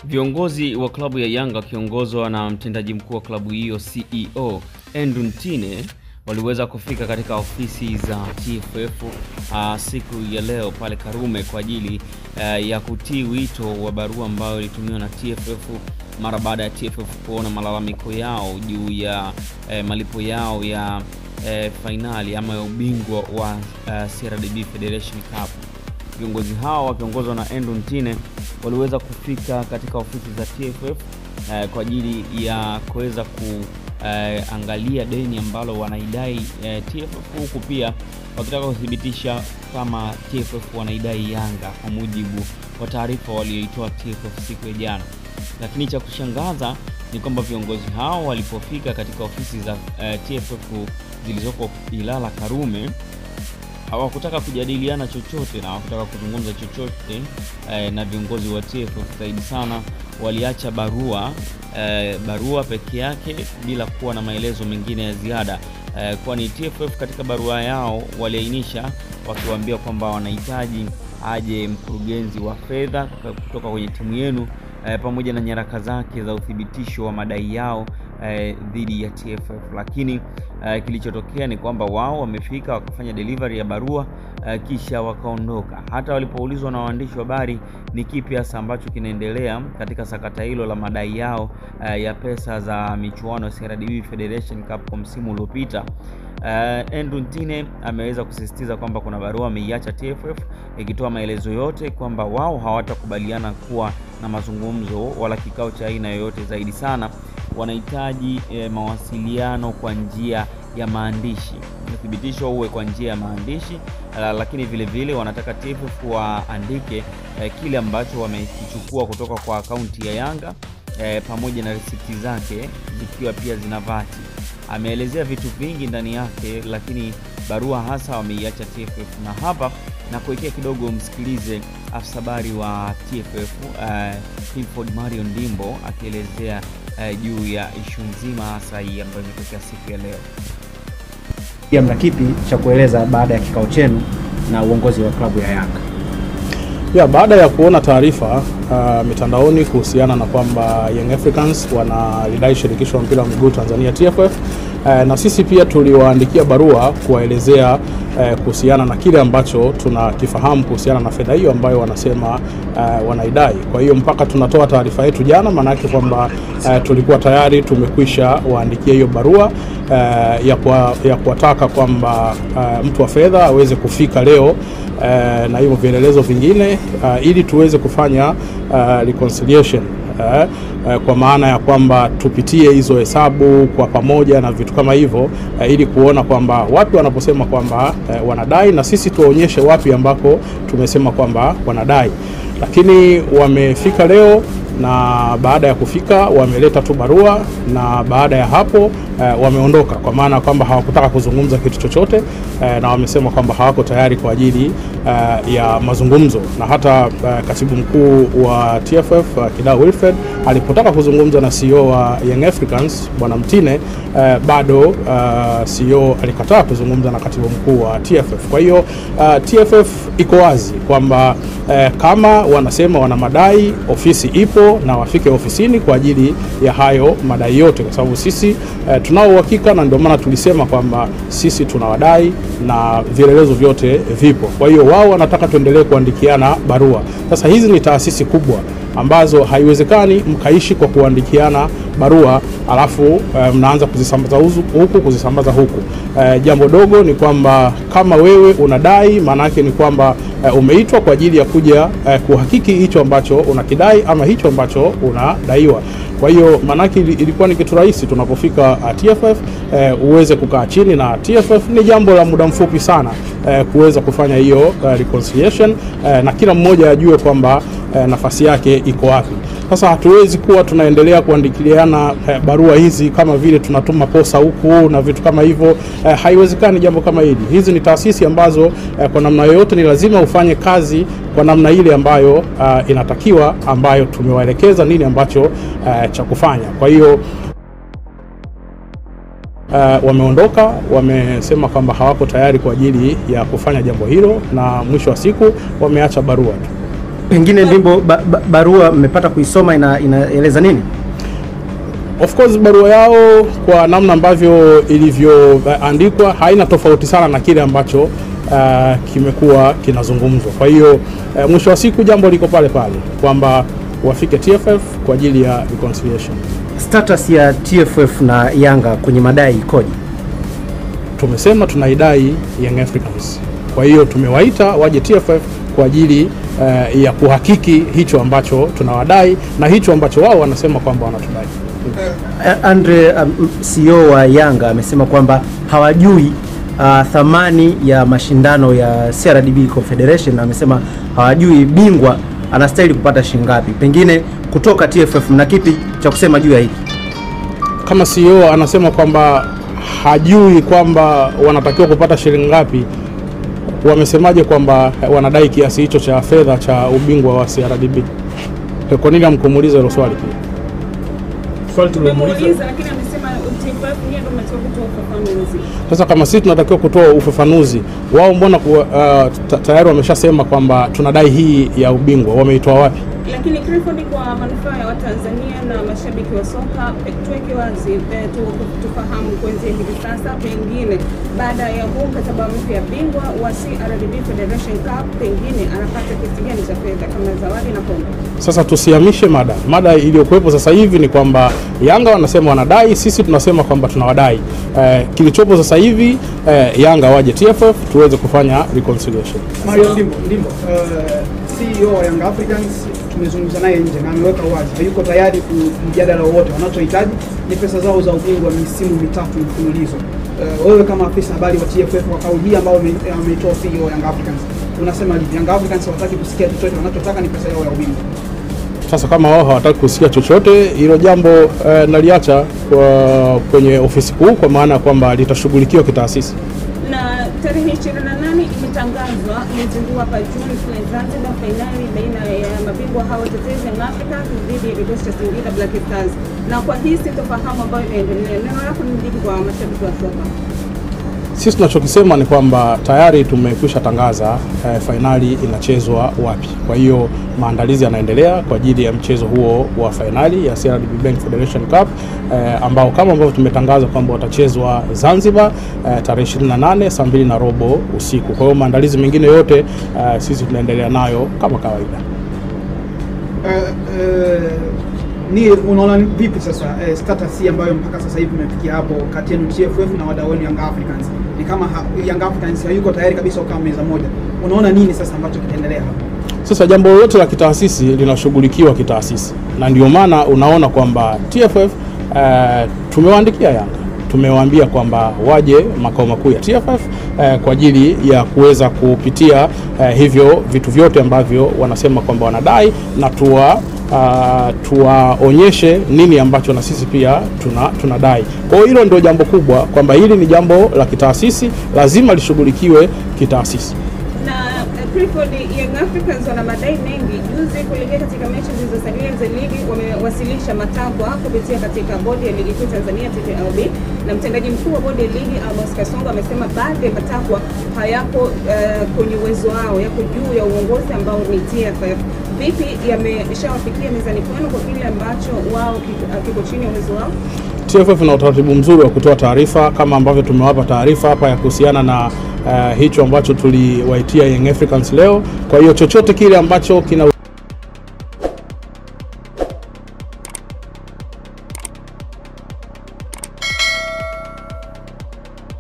Viongozi wa klabu ya Yanga wakiongozwa na mtendaji mkuu wa klabu hiyo CEO Andrew Ntine waliweza kufika katika ofisi za TFF siku ya leo pale Karume kwa ajili ya kutii wito wa barua ambayo ilitumiwa na TFF mara baada ya TFF kuona malalamiko yao juu ya malipo yao ya finali ama ya ubingwa wa CRDB Federation Cup. Viongozi hao wakiongozwa na Andrew Ntine waliweza kufika katika ofisi za TFF kwa ajili ya kuweza kuangalia deni ambalo wanaidai TFF, huku pia wakitaka kuthibitisha kama TFF wanaidai Yanga kwa mujibu wa taarifa walioitoa TFF siku ya jana. Lakini cha kushangaza ni kwamba viongozi hao walipofika katika ofisi za TFF zilizoko Ilala Karume hawakutaka kujadiliana chochote na hawakutaka kuzungumza chochote na viongozi wa TFF. Zaidi sana waliacha barua peke yake bila kuwa na maelezo mengine ya ziada, kwani TFF katika barua yao waliainisha wakiwaambia kwamba wanahitaji aje mkurugenzi wa fedha kutoka kwenye timu yenu pamoja na nyaraka zake za uthibitisho wa madai yao dhidi ya TFF. Lakini kilichotokea ni kwamba wao wamefika wakafanya delivery ya barua kisha wakaondoka. Hata walipoulizwa na waandishi wa habari ni kipi hasa ambacho kinaendelea katika sakata hilo la madai yao ya pesa za michuano ya CRDB Federation Cup kwa msimu uliopita, Andrew Ntine ameweza kusisitiza kwamba kuna barua ameiacha TFF ikitoa maelezo yote kwamba wao hawatakubaliana kuwa na mazungumzo wala kikao cha aina yoyote. Zaidi sana wanahitaji mawasiliano kwa njia ya maandishi, uthibitisho uwe kwa njia ya maandishi, lakini vile vile wanataka TFF waandike kile ambacho wamekichukua kutoka kwa akaunti ya Yanga pamoja na risiti zake zikiwa pia zina vati. Ameelezea vitu vingi ndani yake, lakini barua hasa wameiacha TFF. Na hapa na kuwekea kidogo msikilize afisa habari wa TFF Clifford Mario Ndimbo akielezea juu ya issue nzima hasa hii ambayo imetokea siku ya leo. Mna kipi cha kueleza baada ya kikao chenu na uongozi wa klabu ya Yanga? Baada ya kuona taarifa mitandaoni kuhusiana na kwamba Young Africans wanalidai shirikisho la mpira wa miguu Tanzania TFF, na sisi pia tuliwaandikia barua kuwaelezea kuhusiana na kile ambacho tunakifahamu kuhusiana na fedha hiyo ambayo wanasema wanaidai. Kwa hiyo mpaka tunatoa taarifa yetu jana, maana yake kwamba tulikuwa tayari tumekwisha waandikia hiyo barua ya kuwataka kwamba mtu wa fedha aweze kufika leo na hivyo vielelezo vingine ili tuweze kufanya reconciliation, kwa maana ya kwamba tupitie hizo hesabu kwa pamoja na vitu kama hivyo, ili kuona kwamba wapi wanaposema kwamba wanadai na sisi tuwaonyeshe wapi ambako tumesema kwamba wanadai. Lakini wamefika leo, na baada ya kufika wameleta tu barua, na baada ya hapo wameondoka, kwa maana kwamba hawakutaka kuzungumza kitu chochote, na wamesema kwamba hawako tayari kwa ajili ya mazungumzo. Na hata katibu mkuu wa TFF Kidau Wilfred alipotaka kuzungumza na CEO wa Young Africans Bwana Ntine, bado CEO alikataa kuzungumza na katibu mkuu wa TFF. Kwa hiyo TFF iko wazi kwamba kama wanasema wana madai, ofisi ipo na wafike ofisini kwa ajili ya hayo madai yote, kwa sababu sisi tunao uhakika, na ndio maana tulisema kwamba sisi tunawadai na vielelezo vyote vipo. Kwa hiyo wao wanataka tuendelee kuandikiana barua. Sasa hizi ni taasisi kubwa ambazo haiwezekani mkaishi kwa kuandikiana barua alafu mnaanza kuzisambaza huku kuzisambaza huku. Jambo dogo ni kwamba kama wewe unadai, maana yake ni kwamba umeitwa kwa ajili ya kuja kuhakiki hicho ambacho unakidai ama hicho ambacho unadaiwa. Kwa hiyo maana yake ilikuwa ni kitu rahisi tunapofika TFF uweze kukaa chini na TFF. Ni jambo la muda mfupi sana kuweza kufanya hiyo reconciliation, na kila mmoja ajue kwamba nafasi yake iko wapi. Sasa hatuwezi kuwa tunaendelea kuandikiliana barua hizi kama vile tunatuma posa huku na vitu kama hivyo. Haiwezekani jambo kama hili. Hizi ni taasisi ambazo kwa namna yoyote ni lazima ufanye kazi kwa namna ile ambayo inatakiwa, ambayo tumewaelekeza nini ambacho cha kufanya. Kwa hiyo wameondoka, wamesema kwamba hawako tayari kwa ajili ya kufanya jambo hilo, na mwisho wa siku wameacha barua tu. Pengine Ndimbo, barua mmepata kuisoma inaeleza nini? Of course barua yao kwa namna ambavyo ilivyoandikwa haina tofauti sana na kile ambacho kimekuwa kinazungumzwa. Kwa hiyo mwisho wa siku jambo liko pale pale kwamba wafike TFF kwa ajili ya reconciliation. Status ya TFF na Yanga kwenye madai ikoje? Tumesema tunaidai Young Africans. Kwa hiyo tumewaita waje TFF kwa ajili ya kuhakiki hicho ambacho tunawadai na hicho ambacho wao wanasema kwamba wanatudai. Andre, CEO wa Yanga amesema kwamba hawajui thamani ya mashindano ya CRDB Confederation, na amesema hawajui bingwa anastahili kupata shilingi ngapi. Pengine kutoka TFF mna kipi cha kusema juu ya hiki? Kama CEO anasema kwamba hajui kwamba wanatakiwa kupata shilingi ngapi, wamesemaje kwamba wanadai kiasi hicho cha fedha cha ubingwa wa CRDB? Kwa nini hamkumuuliza hilo swali pia? Swali tumemuuliza lakini amesema TFF ndio ndio kutoa ufafanuzi. Sasa kama sisi tunatakiwa kutoa ufafanuzi, wao mbona tayari wameshasema kwamba tunadai hii ya ubingwa, wameitoa wapi? Lakini Clifford, kwa manufaa ya Watanzania na mashabiki wa soka, tuweke wazi tufahamu kuanzia hivi sasa, pengine baada ya huu mkataba mpya ya bingwa wa CRDB Federation Cup, pengine anapata kiasi gani cha fedha kama zawadi na kombe? Sasa tusihamishe mada iliyokuwepo sasa hivi ni kwamba Yanga wanasema wanadai, sisi tunasema kwamba tunawadai. Kilichopo sasa hivi Yanga waje TFF tuweze kufanya reconciliation. Mario Ndimbo, CEO wa Young Africans, tumezungumza naye nje na ameweka wazi hayuko tayari kumjadala wote. Wanachohitaji ni pesa zao za ubingwa misimu mitatu mfululizo. Wewe kama afisa habari wa TFF, kwa kauli ambayo ameitoa CEO wa Young Africans, unasema hivi, Young Africans hawataki kusikia chochote, wanachotaka ni pesa yao ya ubingwa. Sasa kama wao hawataki kusikia chochote, hilo jambo naliacha kwenye ofisi kuu, kwa maana kwamba litashughulikiwa kitaasisi. Na tarehe 28 imetangazwa mzunguko hapa Juni Zanzibar, finali baina ya mabingwa hao tetezi Young Africans dhidi ya kikosi cha Singida Black Stars. Na kwa hii sitofahamu ambayo inaendelea, neno lako ni lipi kwa mashabiki wa soka? Sisi tunachokisema ni kwamba tayari tumekwisha tangaza finali inachezwa wapi. Kwa hiyo maandalizi yanaendelea kwa ajili ya mchezo huo wa finali ya CRDB Bank Federation Cup ambao kama ambavyo tumetangaza kwamba watachezwa Zanzibar tarehe 28 saa 2:15 usiku. Kwa hiyo maandalizi mengine yote sisi tunaendelea nayo kama kawaida. Ni unaona vipi sasa status ambayo mpaka sasa hivi imefikia hapo kati yenu TFF na wadau Young Africans? Ni kama Young Africans hayuko tayari kabisa kama meza moja. Unaona nini sasa ambacho kitaendelea hapo? Sasa jambo lote la kitaasisi linashughulikiwa kitaasisi, na ndio maana unaona kwamba TFF tumewaandikia Yanga, tumewaambia kwamba waje makao makuu ya TFF kwa ajili ya kuweza kupitia hivyo vitu vyote ambavyo wanasema kwamba wanadai, na tuwaonyeshe nini ambacho na sisi pia tunadai. Kwa hiyo hilo ndio jambo kubwa, kwamba hili ni jambo la kitaasisi, lazima lishughulikiwe kitaasisi. Na Clifford, Young Africans wana madai mengi. Juzi kuelekea katika mechi zilizosalia za ligi wamewasilisha matakwa kupitia katika bodi ya ligi kuu Tanzania TPLB, na mtendaji mkuu wa bodi ya ligi Amos Kasongo amesema baadhi ya matakwa hayapo kwenye uwezo wao, yako juu ya uongozi ambao ni TFF. Vipi yameshawafikia mezani kwenu kwa kile ambacho wao kiko chini ya uwezo wao? TFF ina utaratibu mzuri wa kutoa taarifa kama ambavyo tumewapa taarifa hapa ya kuhusiana na hicho ambacho tuliwaitia Young Africans leo. Kwa hiyo chochote kile ambacho kina